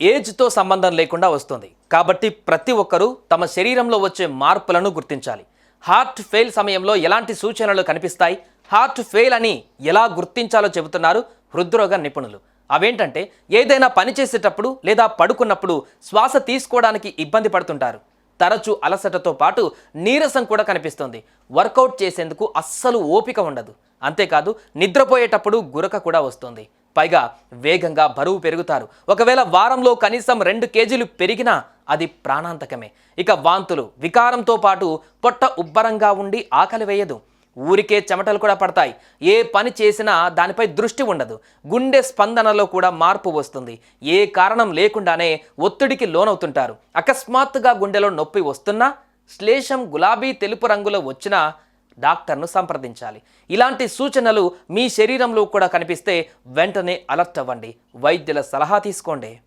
ఏజ్తో సంబంధం లేకుండా వస్తుంది. కాబట్టి ప్రతి ఒక్కరూ తమ శరీరంలో వచ్చే మార్పులను గుర్తించాలి. హార్ట్ ఫెయిల్ సమయంలో ఎలాంటి సూచనలు కనిపిస్తాయి, హార్ట్ ఫెయిల్ అని ఎలా గుర్తించాలో చెబుతున్నారు హృద్రోగ నిపుణులు. అవేంటంటే, ఏదైనా పని చేసేటప్పుడు లేదా పడుకున్నప్పుడు శ్వాస తీసుకోవడానికి ఇబ్బంది పడుతుంటారు. తరచూ అలసటతో పాటు నీరసం కూడా కనిపిస్తుంది. వర్కౌట్ చేసేందుకు అస్సలు ఓపిక ఉండదు. అంతేకాదు, నిద్రపోయేటప్పుడు గురక కూడా వస్తుంది. పైగా వేగంగా బరువు పెరుగుతారు. ఒకవేళ వారంలో కనీసం 2 కేజీలు పెరిగినా అది ప్రాణాంతకమే. ఇక వాంతులు, వికారంతో పాటు పొట్ట ఉబ్బరంగా ఉండి ఆకలి వేయదు. ఊరికే చెమటలు కూడా పడతాయి. ఏ పని చేసినా దానిపై దృష్టి ఉండదు. గుండె స్పందనలో కూడా మార్పు వస్తుంది. ఏ కారణం లేకుండానే ఒత్తిడికి లోనవుతుంటారు. అకస్మాత్తుగా గుండెలో నొప్పి వస్తున్నా, శ్లేషం గులాబీ తెలుపు రంగులో వచ్చినా డాక్టర్ను సంప్రదించాలి. ఇలాంటి సూచనలు మీ శరీరంలో కూడా కనిపిస్తే వెంటనే అలర్ట్ అవ్వండి. వైద్యుల సలహా తీసుకోండి.